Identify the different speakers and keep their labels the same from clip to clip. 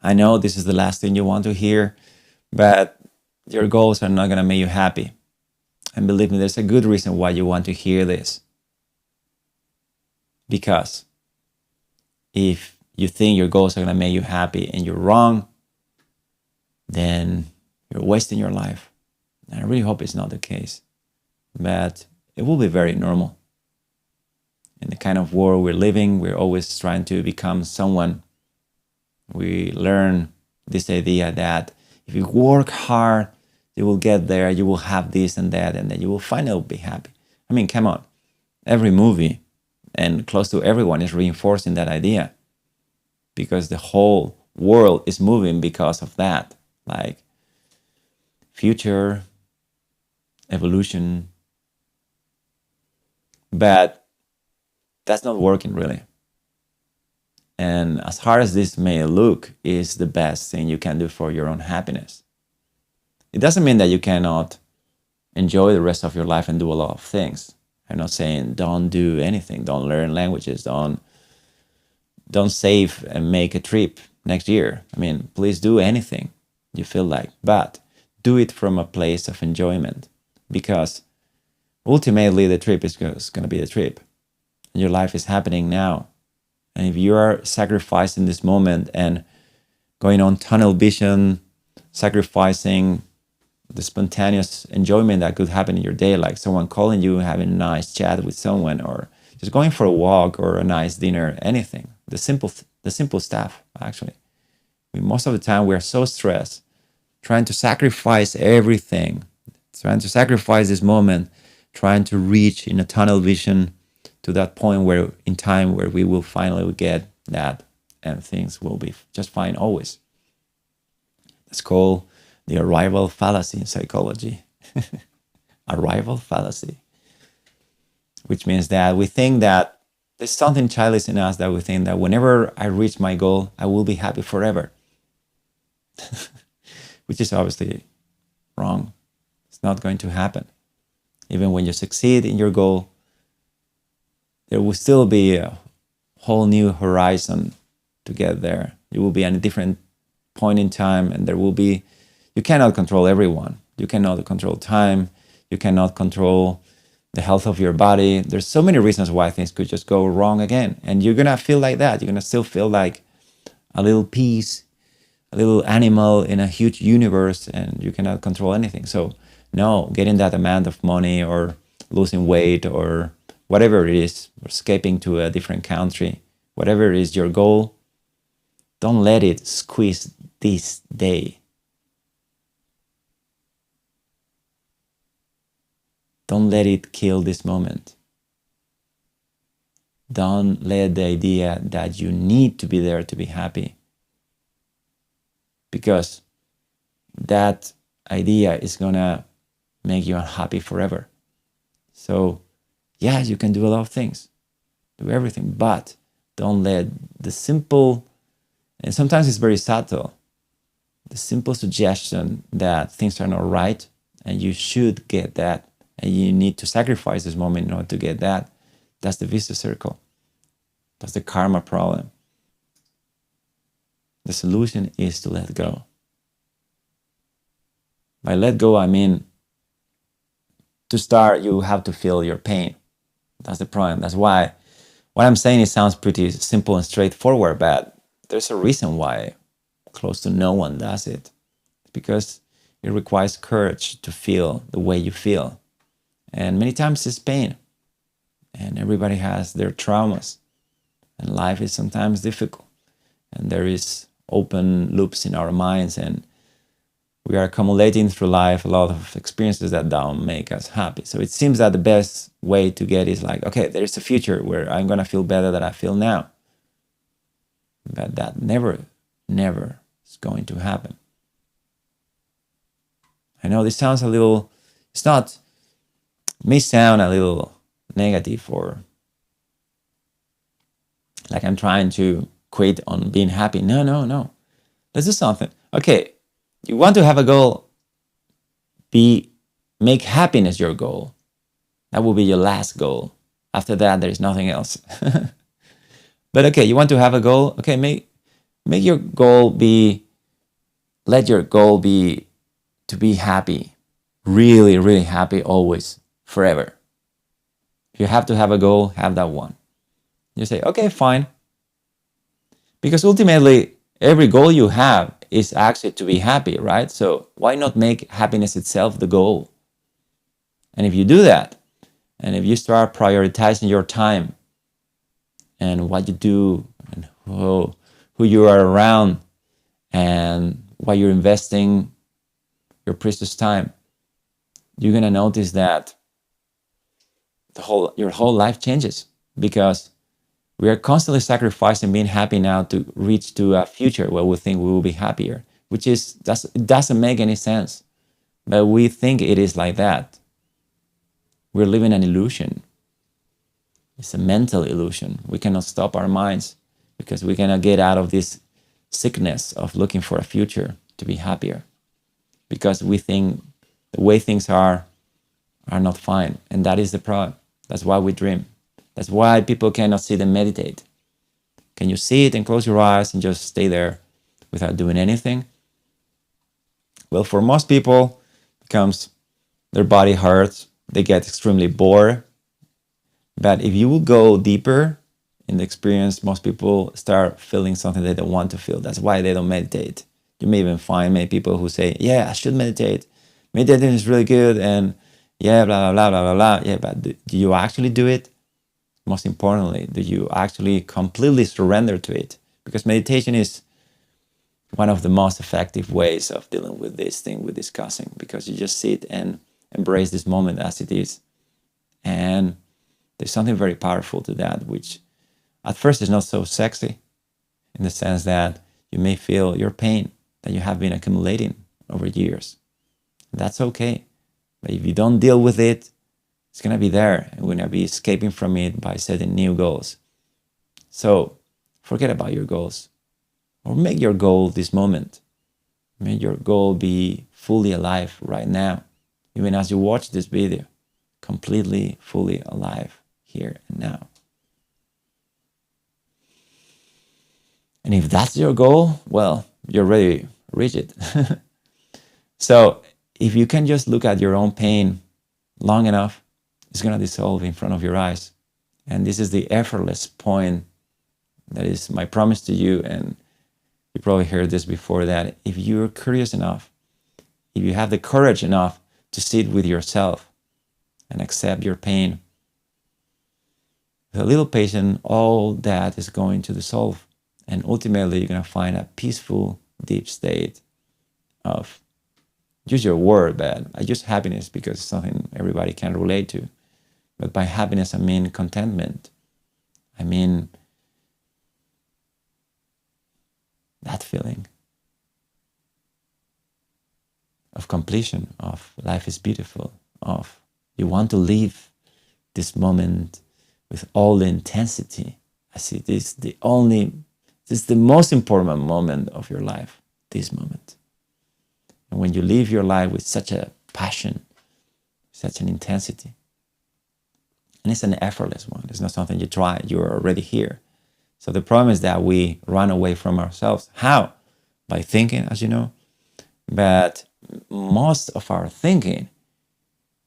Speaker 1: I know this is the last thing you want to hear, but your goals are not going to make you happy. And believe me, there's a good reason why you want to hear this. Because if you think your goals are going to make you happy and you're wrong, then you're wasting your life. And I really hope it's not the case. But it will be very normal. In the kind of world we're living, we're always trying to become someone. We learn this idea that if you work hard, you will get there, you will have this and that, and then you will finally be happy. I mean, come on. Every movie and close to everyone is reinforcing that idea, because the whole world is moving because of that. Like future, evolution. But that's not working really. And as hard as this may look, is the best thing you can do for your own happiness. It doesn't mean that you cannot enjoy the rest of your life and do a lot of things. I'm not saying don't do anything, don't learn languages, don't save and make a trip next year. I mean, please do anything you feel like, but do it from a place of enjoyment, because ultimately the trip is going to be a trip. And your life is happening now. And if you are sacrificing this moment and going on tunnel vision, sacrificing the spontaneous enjoyment that could happen in your day, like someone calling you, having a nice chat with someone, or just going for a walk or a nice dinner, anything. The simple stuff, actually. I mean, most of the time we are so stressed, trying to sacrifice everything, trying to sacrifice this moment, trying to reach in a tunnel vision to that point where in time where we will finally get that and things will be just fine always. It's called the arrival fallacy in psychology. Arrival fallacy. Which means that we think that there's something childish in us, that we think that whenever I reach my goal, I will be happy forever. Which is obviously wrong. It's not going to happen. Even when you succeed in your goal, there will still be a whole new horizon to get there. You will be at a different point in time, and you cannot control everyone. You cannot control time. You cannot control the health of your body. There's so many reasons why things could just go wrong again. And you're going to feel like that. You're going to still feel like a little piece, a little animal in a huge universe, and you cannot control anything. So no, getting that amount of money or losing weight or whatever it is, or escaping to a different country, whatever is your goal, don't let it squeeze this day. Don't let it kill this moment. Don't let the idea that you need to be there to be happy, because that idea is gonna make you unhappy forever. So yes, you can do a lot of things, do everything, but don't let the simple, and sometimes it's very subtle, the simple suggestion that things are not right and you should get that and you need to sacrifice this moment in order to get that. That's the vicious circle. That's the karma problem. The solution is to let go. By let go, I mean, to start, you have to feel your pain. That's the problem. That's why what I'm saying, it sounds pretty simple and straightforward, but there's a reason why close to no one does it. Because it requires courage to feel the way you feel. And many times it's pain. And everybody has their traumas. And life is sometimes difficult. And there is open loops in our minds, and we are accumulating through life a lot of experiences that don't make us happy. So it seems that the best way to get is like, okay, there's a future where I'm going to feel better than I feel now. But that never is going to happen. I know this sounds a little, it may sound a little negative, or like I'm trying to quit on being happy. No. Let's do something. Okay, you want to have a goal, make happiness your goal. That will be your last goal. After that, there is nothing else. But okay, you want to have a goal? Okay, make Make your goal be, let your goal be to be happy, really, really happy always, forever. If you have to have a goal, have that one. You say, okay, fine. Because ultimately, every goal you have is actually to be happy, right? So why not make happiness itself the goal? And if you do that, and if you start prioritizing your time and what you do and who you are around and what you're investing your precious time, you're gonna notice that your whole life changes, because we are constantly sacrificing being happy now to reach to a future where we think we will be happier, which is it doesn't make any sense. But we think it is like that. We're living an illusion. It's a mental illusion. We cannot stop our minds because we cannot get out of this sickness of looking for a future to be happier, because we think the way things are not fine. And that is the problem. That's why we dream. That's why people cannot sit and meditate. Can you sit and close your eyes and just stay there without doing anything? Well, for most people, it becomes their body hurts. They get extremely bored. But if you will go deeper in the experience, most people start feeling something they don't want to feel. That's why they don't meditate. You may even find many people who say, yeah, I should meditate. Meditating is really good. And yeah, blah, blah, blah, blah, blah. Yeah, but do you actually do it? Most importantly, do you actually completely surrender to it? Because meditation is one of the most effective ways of dealing with this thing we're discussing, because you just sit and embrace this moment as it is. And there's something very powerful to that, which at first is not so sexy, in the sense that you may feel your pain that you have been accumulating over years. That's okay. But if you don't deal with it, it's going to be there, and we're going to be escaping from it by setting new goals. So forget about your goals, or make your goal this moment. Make your goal be fully alive right now, even as you watch this video, completely, fully alive here and now. And if that's your goal, well, you already reached it. So if you can just look at your own pain long enough, it's going to dissolve in front of your eyes. And this is the effortless point that is my promise to you. And you probably heard this before, that if you're curious enough, if you have the courage enough to sit with yourself and accept your pain, with a little patience, all that is going to dissolve. And ultimately, you're going to find a peaceful, deep state of, use your word, but I use happiness because it's something everybody can relate to. But by happiness, I mean contentment. I mean that feeling of completion, of life is beautiful, of you want to live this moment with all the intensity as it is this is the most important moment of your life, this moment. And when you live your life with such a passion, such an intensity, and it's an effortless one, it's not something you try, you're already here. So the problem is that we run away from ourselves. How? By thinking, as you know. But most of our thinking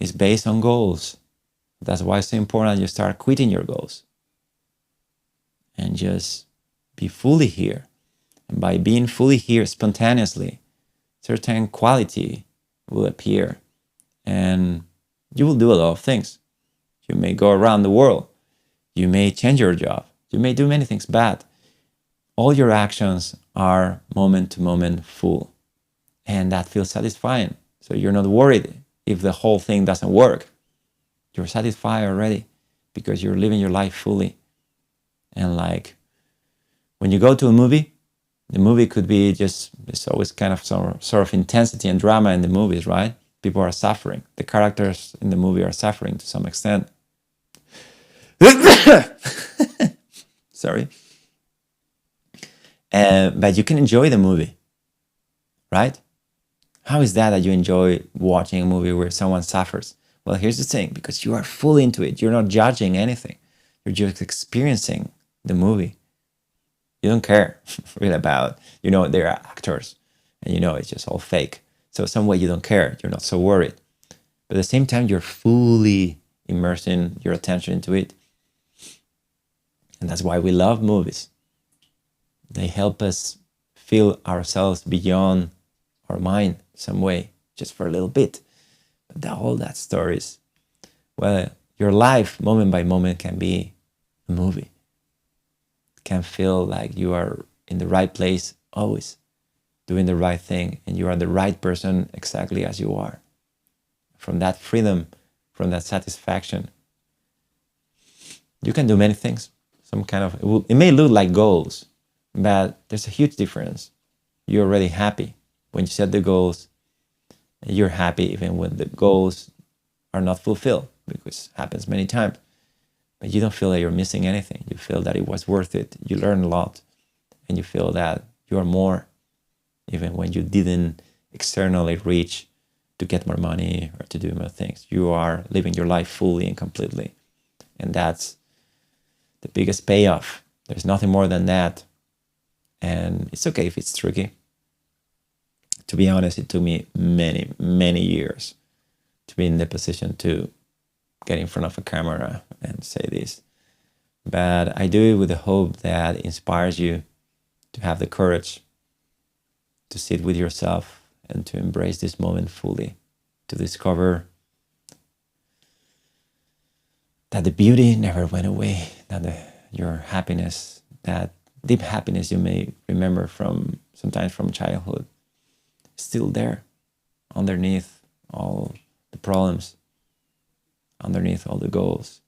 Speaker 1: is based on goals. That's why it's so important you start quitting your goals and just be fully here. And by being fully here spontaneously, certain quality will appear, and you will do a lot of things. You may go around the world. You may change your job. You may do many things, but all your actions are moment to moment full, and that feels satisfying. So you're not worried if the whole thing doesn't work. You're satisfied already because you're living your life fully. And like when you go to a movie, the movie could be just, it's always kind of some sort of intensity and drama in the movies, right? People are suffering. The characters in the movie are suffering to some extent. Sorry. But you can enjoy the movie, right? How is that you enjoy watching a movie where someone suffers? Well, here's the thing, because you are fully into it. You're not judging anything. You're just experiencing the movie. You don't care really about, they're actors and it's just all fake. So some way you don't care. You're not so worried. But at the same time, you're fully immersing your attention into it. And that's why we love movies. They help us feel ourselves beyond our mind some way, just for a little bit. But all that stories, well, your life moment by moment can be a movie. It can feel like you are in the right place always, doing the right thing, and you are the right person exactly as you are. From that freedom, from that satisfaction, you can do many things. It may look like goals, but there's a huge difference. You're already happy when you set the goals. You're happy even when the goals are not fulfilled, because it happens many times. But you don't feel that you're missing anything. You feel that it was worth it. You learn a lot, and you feel that you are more, even when you didn't externally reach to get more money or to do more things. You are living your life fully and completely. And that's the biggest payoff. There's nothing more than that. And it's okay if it's tricky. To be honest, it took me many, many years to be in the position to get in front of a camera and say this. But I do it with the hope that it inspires you to have the courage to sit with yourself and to embrace this moment fully, to discover that the beauty never went away, that your happiness, that deep happiness you may remember sometimes from childhood, is still there, underneath all the problems, underneath all the goals.